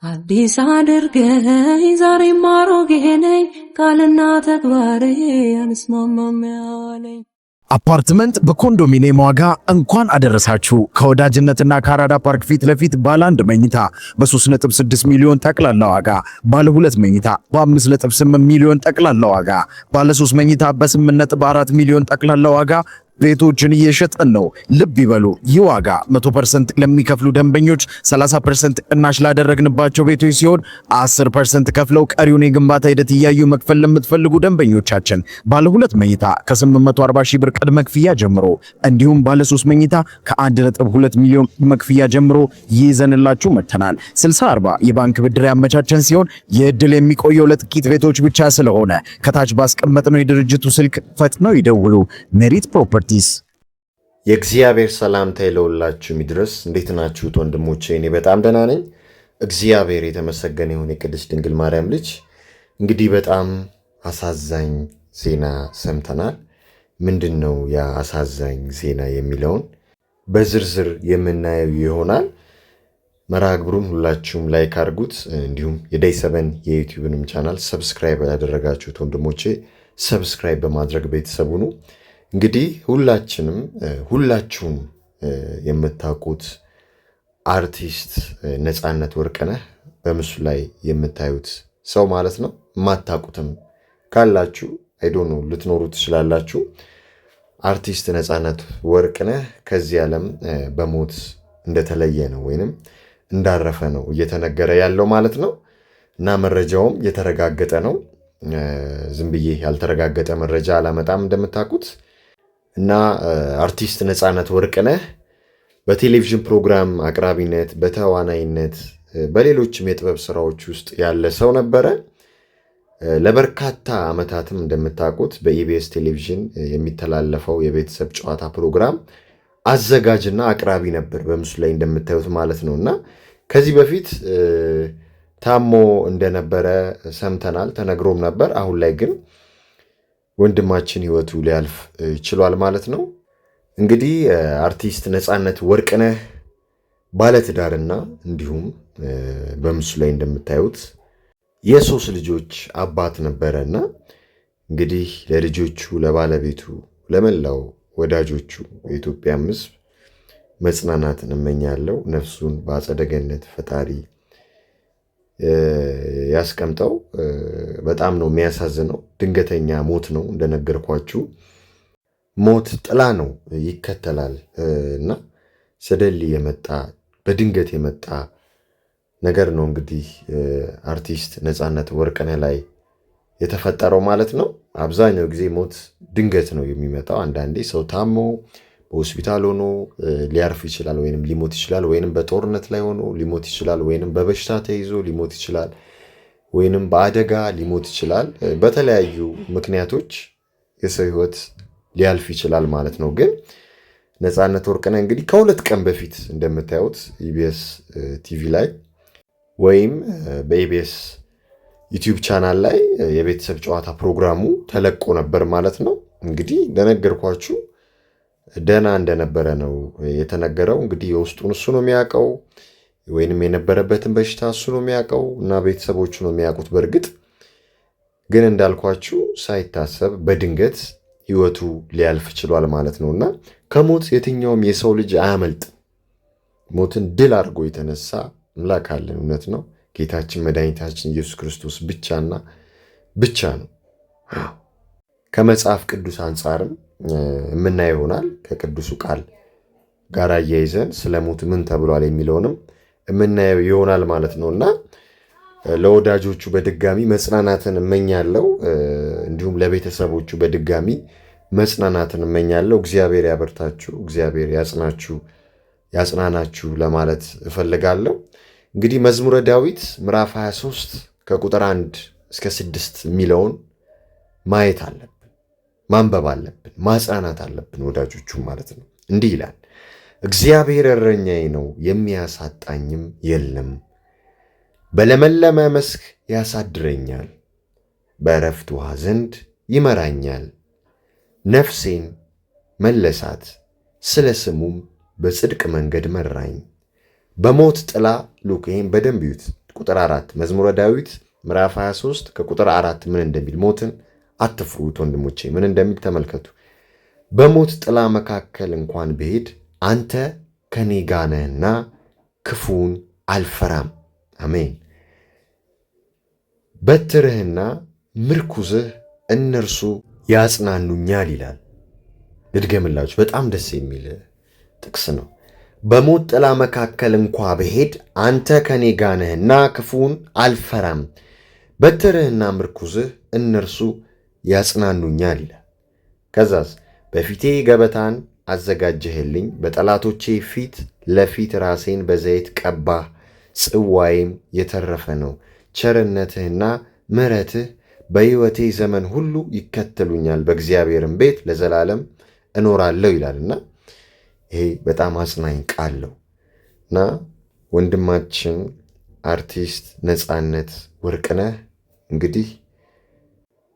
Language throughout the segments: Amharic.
አዲስ አድርገኝ ዛሬም አሮጌ ነኝ ቃልና ተግባሬ አንስማማም ያለኝ አፓርትመንት በኮንዶሚኒየም ዋጋ እንኳን አደረሳችሁ። ከወዳጅነትና ከአራዳ ፓርክ ፊት ለፊት ባለ 1 መኝታ በ3.6 ሚሊዮን ጠቅላላ ዋጋ፣ ባለ 2 መኝታ በ5.8 ሚሊዮን ጠቅላላ ዋጋ፣ ባለ 3 መኝታ በ8.4 ሚሊዮን ጠቅላላ ዋጋ ቤቶችን እየሸጠን ነው። ልብ ይበሉ፣ ይህ ዋጋ 100% ለሚከፍሉ ደንበኞች 30% ቅናሽ ላደረግንባቸው ቤቶች ሲሆን 10% ከፍለው ቀሪውን የግንባታ ሂደት እያዩ መክፈል ለምትፈልጉ ደንበኞቻችን ባለ 2 መኝታ ከ840 ሺህ ብር ቅድመ ክፍያ ጀምሮ እንዲሁም ባለ 3 መኝታ ከ1.2 ሚሊዮን ቅድመ ክፍያ ጀምሮ ይዘንላችሁ መጥተናል። 60/40 የባንክ ብድር ያመቻቸን ሲሆን የዕድል የሚቆየው ለጥቂት ቤቶች ብቻ ስለሆነ ከታች ባስቀመጥነው የድርጅቱ ስልክ ፈጥነው ይደውሉ። ሜሪት ፕሮፐርቲ የእግዚአብሔር ሰላምታ ይለውላችሁ ይድረስ። እንዴት ናችሁ ወንድሞቼ? እኔ በጣም ደህና ነኝ። እግዚአብሔር የተመሰገነ ይሁን። የቅድስት ድንግል ማርያም ልጅ እንግዲህ በጣም አሳዛኝ ዜና ሰምተናል። ምንድነው ያ አሳዛኝ ዜና የሚለውን በዝርዝር የምናየው ይሆናል። መርሃ ግብሩን ሁላችሁም ላይክ አድርጉት። እንዲሁም የዴይ 7 የዩቲዩብንም ቻናል ሰብስክራይብ ያደረጋችሁት ወንድሞቼ ሰብስክራይብ በማድረግ ቤተሰቡ ነው። እንግዲህ ሁላችሁም የምታውቁት አርቲስት ነፃነት ወርቅነህ በምስሉ ላይ የምታዩት ሰው ማለት ነው። የማታውቁትም ካላችሁ አይዶኖ ልትኖሩ ትችላላችሁ። አርቲስት ነፃነት ወርቅነህ ከዚህ ዓለም በሞት እንደተለየ ነው ወይንም እንዳረፈ ነው እየተነገረ ያለው ማለት ነው። እና መረጃውም የተረጋገጠ ነው። ዝም ብዬ ያልተረጋገጠ መረጃ አላመጣም እንደምታውቁት። እና አርቲስት ነፃነት ወርቅነህ በቴሌቪዥን ፕሮግራም አቅራቢነት፣ በተዋናይነት፣ በሌሎችም የጥበብ ስራዎች ውስጥ ያለ ሰው ነበረ። ለበርካታ ዓመታትም እንደምታውቁት በኢቢኤስ ቴሌቪዥን የሚተላለፈው የቤተሰብ ጨዋታ ፕሮግራም አዘጋጅና አቅራቢ ነበር፣ በምስሉ ላይ እንደምታዩት ማለት ነው። እና ከዚህ በፊት ታሞ እንደነበረ ሰምተናል፣ ተነግሮም ነበር። አሁን ላይ ግን ወንድማችን ህይወቱ ሊያልፍ ችሏል ማለት ነው። እንግዲህ አርቲስት ነፃነት ወርቅነህ ባለትዳርና እንዲሁም በምስሉ ላይ እንደምታዩት የ3 ልጆች አባት ነበረና እንግዲህ ለልጆቹ፣ ለባለቤቱ፣ ለመላው ወዳጆቹ የኢትዮጵያ ሕዝብ መጽናናትን እመኛለሁ። ነፍሱን በአጸደ ገነት ፈጣሪ ያስቀምጠው። በጣም ነው የሚያሳዝነው። ድንገተኛ ሞት ነው እንደነገርኳችሁ። ሞት ጥላ ነው ይከተላል እና ሰደል የመጣ በድንገት የመጣ ነገር ነው። እንግዲህ አርቲስት ነፃነት ወርቅነህ ላይ የተፈጠረው ማለት ነው። አብዛኛው ጊዜ ሞት ድንገት ነው የሚመጣው። አንዳንዴ ሰው ታሞ በሆስፒታል ሆኖ ሊያርፍ ይችላል፣ ወይንም ሊሞት ይችላል፣ ወይንም በጦርነት ላይ ሆኖ ሊሞት ይችላል፣ ወይንም በበሽታ ተይዞ ሊሞት ይችላል፣ ወይንም በአደጋ ሊሞት ይችላል። በተለያዩ ምክንያቶች የሰው ህይወት ሊያልፍ ይችላል ማለት ነው። ግን ነፃነት ወርቅነህ እንግዲህ ከ2 ቀን በፊት እንደምታዩት ኢቢኤስ ቲቪ ላይ ወይም በኢቢኤስ ዩቲዩብ ቻናል ላይ የቤተሰብ ጨዋታ ፕሮግራሙ ተለቆ ነበር ማለት ነው። እንግዲህ እንደነገርኳችሁ ደህና እንደነበረ ነው የተነገረው። እንግዲህ የውስጡን እሱ ነው የሚያውቀው፣ ወይንም የነበረበትን በሽታ እሱ ነው የሚያውቀው እና ቤተሰቦቹ ነው የሚያውቁት። በእርግጥ ግን እንዳልኳችሁ ሳይታሰብ በድንገት ህይወቱ ሊያልፍ ችሏል ማለት ነው። እና ከሞት የትኛውም የሰው ልጅ አያመልጥም። ሞትን ድል አድርጎ የተነሳ አምላክ አለን። እውነት ነው። ጌታችን መድኃኒታችን ኢየሱስ ክርስቶስ ብቻና ብቻ ነው። ከመጽሐፍ ቅዱስ አንጻርም የምናየው ይሆናል። ከቅዱሱ ቃል ጋር አያይዘን ስለ ሞት ምን ተብሏል የሚለውንም የምናየው ይሆናል ማለት ነው። እና ለወዳጆቹ በድጋሚ መጽናናትን እመኛለሁ። እንዲሁም ለቤተሰቦቹ በድጋሚ መጽናናትን እመኛለሁ። እግዚአብሔር ያበርታችሁ፣ እግዚአብሔር ያጽናናችሁ ለማለት እፈልጋለሁ። እንግዲህ መዝሙረ ዳዊት ምዕራፍ 23 ከቁጥር 1 እስከ 6 የሚለውን ማየት አለብን፣ ማንበብ አለብን፣ ማጽናናት አለብን ወዳጆቹ ማለት ነው። እንዲህ ይላል፣ እግዚአብሔር እረኛዬ ነው የሚያሳጣኝም የለም። በለመለመ መስክ ያሳድረኛል፣ በዕረፍት ውኃ ዘንድ ይመራኛል። ነፍሴን መለሳት፣ ስለ ስሙም በጽድቅ መንገድ መራኝ። በሞት ጥላ ሉክ ይህን በደንብ ይዩት። ቁጥር 4 መዝሙረ ዳዊት ምዕራፍ 23 ከቁጥር 4 ምን እንደሚል ሞትን አትፍሩት ወንድሞቼ ምን እንደሚል ተመልከቱ። በሞት ጥላ መካከል እንኳን ብሄድ አንተ ከኔ ጋር ነህና ክፉን አልፈራም። አሜን። በትርህና ምርኩዝህ እነርሱ ያጽናኑኛል ይላል። ልድገምላችሁ፣ በጣም ደስ የሚል ጥቅስ ነው። በሞት ጥላ መካከል እንኳ ብሄድ አንተ ከኔ ጋር ነህና ክፉን አልፈራም፣ በትርህና ምርኩዝህ እነርሱ ያጽናኑኛል ይላል። ከዛስ በፊቴ ገበታን አዘጋጀህልኝ፣ በጠላቶቼ ፊት ለፊት ራሴን በዘይት ቀባህ፣ ጽዋዬም የተረፈ ነው። ቸርነትህና ምሕረትህ በሕይወቴ ዘመን ሁሉ ይከተሉኛል፣ በእግዚአብሔርም ቤት ለዘላለም እኖራለሁ ይላልና ይሄ በጣም አጽናኝ ቃል ነው እና ወንድማችን አርቲስት ነፃነት ወርቅነህ እንግዲህ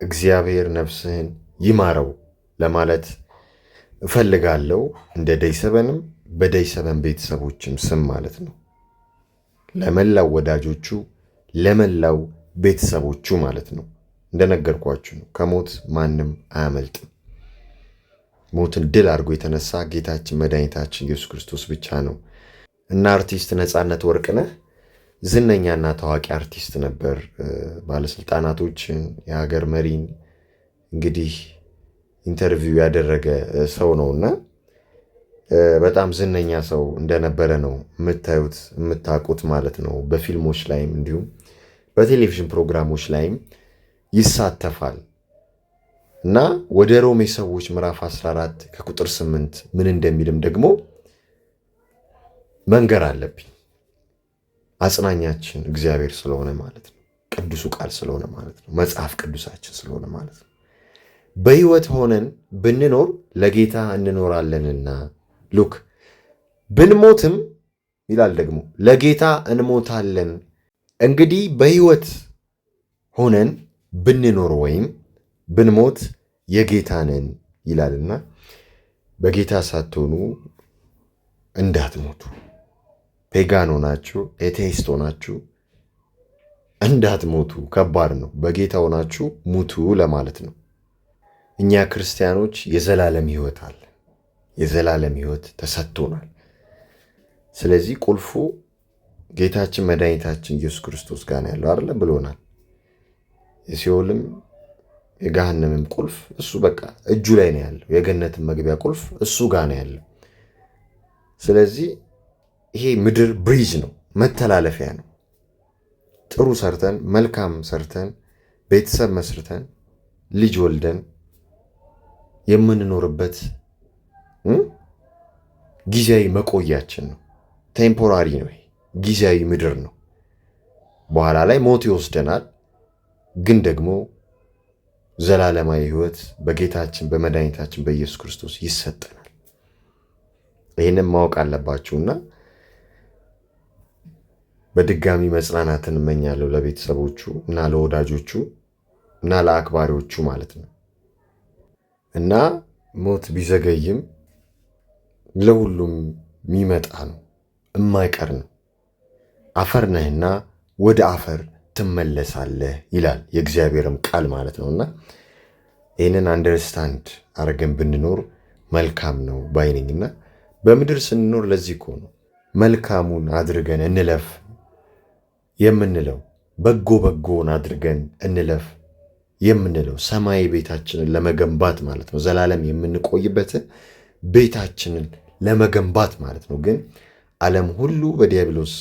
እግዚአብሔር ነፍስህን ይማረው ለማለት እፈልጋለሁ። እንደ ደይሰበንም በደይሰበን ቤተሰቦችም ስም ማለት ነው። ለመላው ወዳጆቹ ለመላው ቤተሰቦቹ ማለት ነው። እንደነገርኳችሁ ነው፣ ከሞት ማንም አያመልጥም። ሞትን ድል አድርጎ የተነሳ ጌታችን መድኃኒታችን ኢየሱስ ክርስቶስ ብቻ ነው እና አርቲስት ነፃነት ወርቅነህ ዝነኛና ታዋቂ አርቲስት ነበር። ባለስልጣናቶችን፣ የሀገር መሪን እንግዲህ ኢንተርቪው ያደረገ ሰው ነውና በጣም ዝነኛ ሰው እንደነበረ ነው የምታዩት የምታውቁት ማለት ነው። በፊልሞች ላይም እንዲሁም በቴሌቪዥን ፕሮግራሞች ላይም ይሳተፋል እና ወደ ሮሜ ሰዎች ምዕራፍ 14 ከቁጥር 8 ምን እንደሚልም ደግሞ መንገር አለብኝ። አጽናኛችን እግዚአብሔር ስለሆነ ማለት ነው። ቅዱሱ ቃል ስለሆነ ማለት ነው። መጽሐፍ ቅዱሳችን ስለሆነ ማለት ነው። በሕይወት ሆነን ብንኖር ለጌታ እንኖራለንና ሉክ ብንሞትም ይላል ደግሞ ለጌታ እንሞታለን። እንግዲህ በሕይወት ሆነን ብንኖር ወይም ብንሞት የጌታ ነን ይላልና በጌታ ሳትሆኑ እንዳትሞቱ። ፔጋን ሆናችሁ ኤቴይስት ሆናችሁ እንዳትሞቱ። ከባድ ነው። በጌታ ሆናችሁ ሙቱ ለማለት ነው። እኛ ክርስቲያኖች የዘላለም ሕይወት አለ። የዘላለም ሕይወት ተሰጥቶናል። ስለዚህ ቁልፉ ጌታችን መድኃኒታችን ኢየሱስ ክርስቶስ ጋር ነው ያለው አይደለ ብሎናል። የሲኦልም የገሃነምም ቁልፍ እሱ በቃ እጁ ላይ ነው ያለው። የገነትም መግቢያ ቁልፍ እሱ ጋር ነው ያለው። ስለዚህ ይሄ ምድር ብሪጅ ነው፣ መተላለፊያ ነው። ጥሩ ሰርተን መልካም ሰርተን ቤተሰብ መስርተን ልጅ ወልደን የምንኖርበት ጊዜያዊ መቆያችን ነው። ቴምፖራሪ ነው። ጊዜያዊ ምድር ነው። በኋላ ላይ ሞት ይወስደናል። ግን ደግሞ ዘላለማዊ ሕይወት በጌታችን በመድኃኒታችን በኢየሱስ ክርስቶስ ይሰጠናል። ይህንም ማወቅ አለባችሁና በድጋሚ መጽናናትን እመኛለሁ ለቤተሰቦቹ እና ለወዳጆቹ እና ለአክባሪዎቹ ማለት ነው። እና ሞት ቢዘገይም ለሁሉም የሚመጣ ነው፣ የማይቀር ነው። አፈር ነህና ወደ አፈር ትመለሳለህ ይላል የእግዚአብሔርም ቃል ማለት ነውና ይህንን አንደርስታንድ አድርገን ብንኖር መልካም ነው ባይነኝና በምድር ስንኖር ለዚህ እኮ ነው መልካሙን አድርገን እንለፍ የምንለው፣ በጎ በጎን አድርገን እንለፍ የምንለው ሰማይ ቤታችንን ለመገንባት ማለት ነው። ዘላለም የምንቆይበት ቤታችንን ለመገንባት ማለት ነው። ግን ዓለም ሁሉ በዲያብሎስ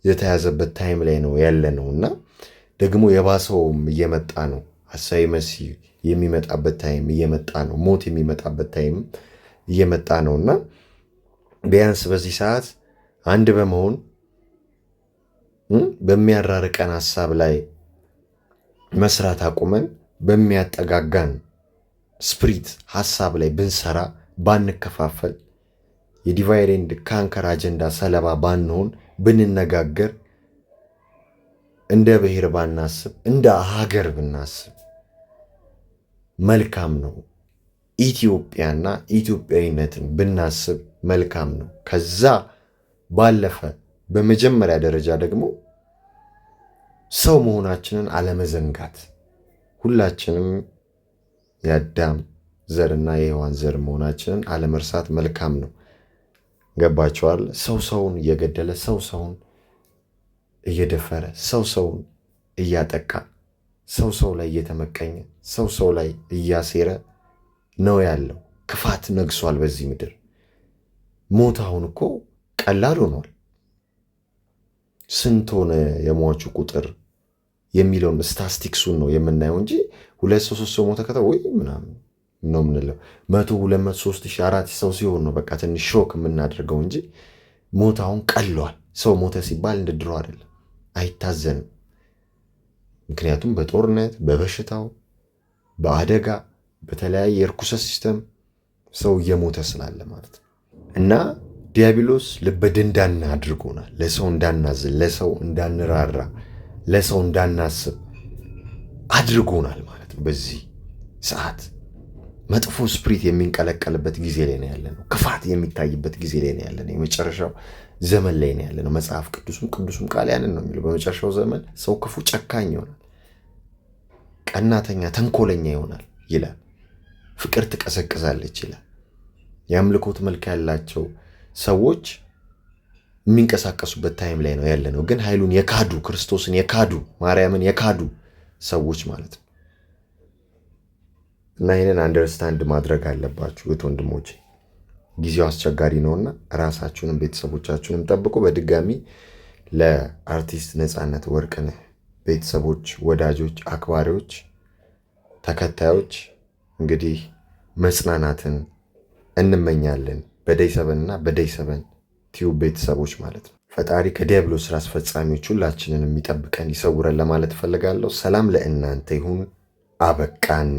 የተያዘበት ታይም ላይ ነው ያለነውና ደግሞ የባሰውም እየመጣ ነው። ሐሳዊ መሲህ የሚመጣበት ታይም እየመጣ ነው። ሞት የሚመጣበት ታይም እየመጣ ነውና ቢያንስ በዚህ ሰዓት አንድ በመሆን በሚያራርቀን ሐሳብ ላይ መስራት አቁመን በሚያጠጋጋን ስፕሪት ሐሳብ ላይ ብንሰራ፣ ባንከፋፈል፣ የዲቫይድ ኤንድ ካንከር አጀንዳ ሰለባ ባንሆን፣ ብንነጋገር፣ እንደ ብሔር ባናስብ፣ እንደ ሀገር ብናስብ መልካም ነው። ኢትዮጵያና ኢትዮጵያዊነትን ብናስብ መልካም ነው። ከዛ ባለፈ በመጀመሪያ ደረጃ ደግሞ ሰው መሆናችንን አለመዘንጋት። ሁላችንም የአዳም ዘርና የሔዋን ዘር መሆናችንን አለመርሳት መልካም ነው። ገባችኋል? ሰው ሰውን እየገደለ፣ ሰው ሰውን እየደፈረ፣ ሰው ሰውን እያጠቃ፣ ሰው ሰው ላይ እየተመቀኘ፣ ሰው ሰው ላይ እያሴረ ነው ያለው። ክፋት ነግሷል በዚህ ምድር። ሞት አሁን እኮ ቀላል ሆኗል። ስንት ሆነ የሟቹ ቁጥር የሚለውን ስታስቲክሱን ነው የምናየው እንጂ 2 ሰው 3 ሰው ሞተ ወይ ምናምን ነው የምንለው። 100 200 3 ሺህ 4 ሰው ሲሆን ነው በቃ ትንሽ ሾክ የምናደርገው እንጂ ሞት አሁን ቀሏል። ሰው ሞተ ሲባል እንደ ድሮ አይደለም፣ አይታዘንም። ምክንያቱም በጦርነት በበሽታው በአደጋ በተለያየ የርኩሰት ሲስተም ሰው እየሞተ ስላለ ማለት ነው። እና ዲያብሎስ ልበ ደንዳና አድርጎናል። ለሰው እንዳናዝን፣ ለሰው እንዳንራራ፣ ለሰው እንዳናስብ አድርጎናል ማለት ነው። በዚህ ሰዓት መጥፎ ስፕሪት የሚንቀለቀልበት ጊዜ ላይ ነው ያለነው። ክፋት የሚታይበት ጊዜ ላይ ነው ያለነው። የመጨረሻው ዘመን ላይ ነው ያለነው። መጽሐፍ ቅዱስም ቃል ያንን ነው የሚለው። በመጨረሻው ዘመን ሰው ክፉ፣ ጨካኝ ይሆናል፣ ቀናተኛ፣ ተንኮለኛ ይሆናል ይላል። ፍቅር ትቀዘቅዛለች ይላል። የአምልኮት መልክ ያላቸው ሰዎች የሚንቀሳቀሱበት ታይም ላይ ነው ያለነው። ግን ኃይሉን የካዱ፣ ክርስቶስን የካዱ፣ ማርያምን የካዱ ሰዎች ማለት ነው። እና ይህንን አንደርስታንድ ማድረግ አለባችሁ እህት ወንድሞቼ። ጊዜው አስቸጋሪ ነውና ራሳችሁንም ቤተሰቦቻችሁንም ጠብቁ። በድጋሚ ለአርቲስት ነፃነት ወርቅነህ ቤተሰቦች፣ ወዳጆች፣ አክባሪዎች፣ ተከታዮች እንግዲህ መጽናናትን እንመኛለን። በደይ 7 እና በደይ 7 ቲዩብ ቤተሰቦች ማለት ነው። ፈጣሪ ከዲያብሎስ ስራ አስፈጻሚዎች ሁላችንን የሚጠብቀን ይሰውረን ለማለት እፈልጋለሁ። ሰላም ለእናንተ ይሁን። አበቃን።